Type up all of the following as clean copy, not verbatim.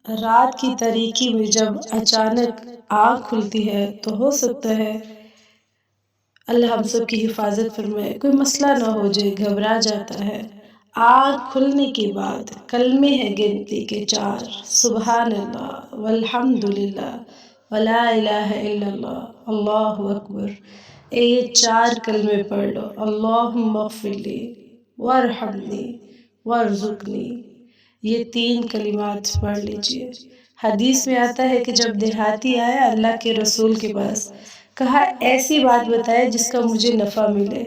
رات کی تاریکی میں جب اچانک آنکھ کھلتی ہے تو ہو سکتا ہے اللہ ہم سب کی حفاظت فرمائے، کوئی مسئلہ نہ ہو جائے، گھبرا جاتا ہے۔ آنکھ کھلنے کے بعد کلمے ہیں گنتی کے 4، سبحان اللہ والحمدللہ ولا الہ الا اللہ، اللہ اکبر۔ یہ 4 کلمے پڑھ لو، اللہم اغفر لی وارحمنی وارزقنی، یہ 3 کلمات پڑھ لیجئے۔ حدیث میں آتا ہے کہ جب دیہاتی آیا اللہ کے رسول کے پاس، کہا ایسی بات بتائے جس کا مجھے نفع ملے۔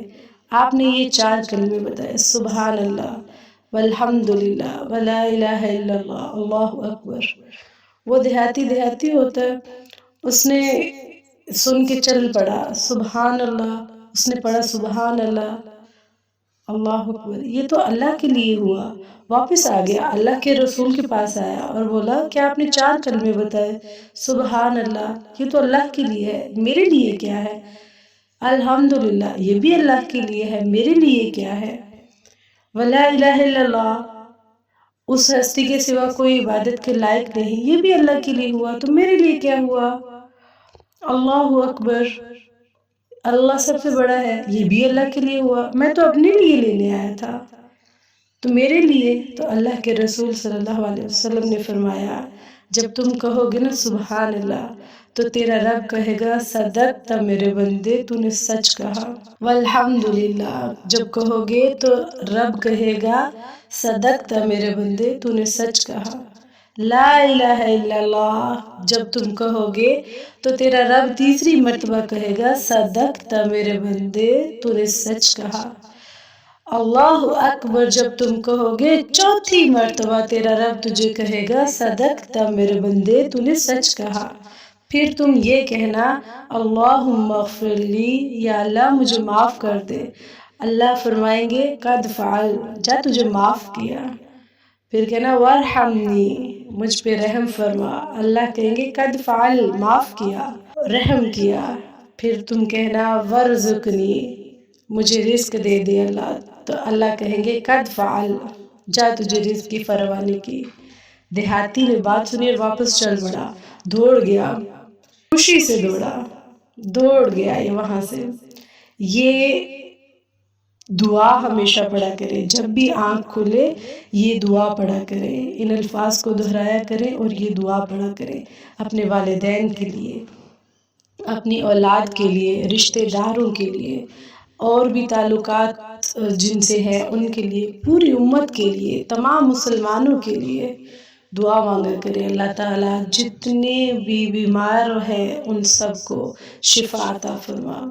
آپ نے یہ 4 کلمے بتائے، سبحان اللہ والحمدللہ ولا الہ الا اللہ، اللہ اکبر۔ وہ دیہاتی ہوتا ہے، اس نے سن کے چل پڑا، سبحان اللہ، اس نے پڑھا سبحان اللہ، اللہ اکبر، یہ تو اللہ کے لیے ہوا۔ واپس آ گیا، اللہ کے رسول کے پاس آیا اور بولا کہ آپ نے 4 کلمے بتائے، سبحان اللہ، یہ تو اللہ کے لیے ہے، میرے لیے کیا ہے؟ الحمدللہ، یہ بھی اللہ کے لیے ہے، میرے لیے کیا ہے؟ ولا الہ الا اللہ، اس ہستی کے سوا کوئی عبادت کے لائق نہیں، یہ بھی اللہ کے لیے ہوا، تو میرے لیے کیا ہوا؟ اللہ اکبر، اللہ سب سے بڑا ہے، یہ بھی اللہ کے لیے ہوا، میں تو اپنے لیے لینے آیا تھا، تو میرے لیے۔ تو اللہ کے رسول صلی اللہ علیہ وسلم نے فرمایا جب تم کہو گے نا سبحان اللہ تو تیرا رب کہے گا صدقت میرے بندے، تو نے سچ کہا۔ والحمدللہ جب کہو گے تو رب کہے گا صدقت میرے بندے، تو نے سچ کہا۔ لا الہ الا اللہ جب تم کہو گے تو تیرا رب تیسری مرتبہ کہے گا صدقت میرے بندے، تو نے سچ کہا۔ اللہ اکبر جب تم کہو گے چوتھی مرتبہ تیرا رب تجھے کہے گا صدقت میرے بندے، تو نے سچ کہا۔ پھر تم یہ کہنا اللہم اغفر لی، یا اللہ مجھے معاف کر دے۔ اللہ فرمائیں گے قد فعل، جا تجھے معاف کیا۔ پھر کہنا وارحمنی، مجھ پہ رحم فرما، اللہ کہیں گے قد فعل، معاف کیا، رحم کیا۔ پھر تم کہنا ورزقنی، مجھے رزق دے دے اللہ، تو اللہ کہیں گے قد فعل، جا تجھے رزق کی فراوانی کی۔ دیہاتی نے بات سنی اور واپس چل پڑا، دوڑ گیا، خوشی سے دوڑ گیا یہ وہاں سے۔ یہ دعا ہمیشہ پڑھا کرے، جب بھی آنکھ کھلے یہ دعا پڑھا کریں، ان الفاظ کو دہرایا کریں اور یہ دعا پڑھا کریں اپنے والدین کے لیے، اپنی اولاد کے لیے، رشتہ داروں کے لیے، اور بھی تعلقات جن سے ہیں ان کے لیے، پوری امت کے لیے، تمام مسلمانوں کے لیے دعا مانگا کریں۔ اللہ تعالیٰ جتنے بھی بیمار ہیں ان سب کو شفا عطا فرما۔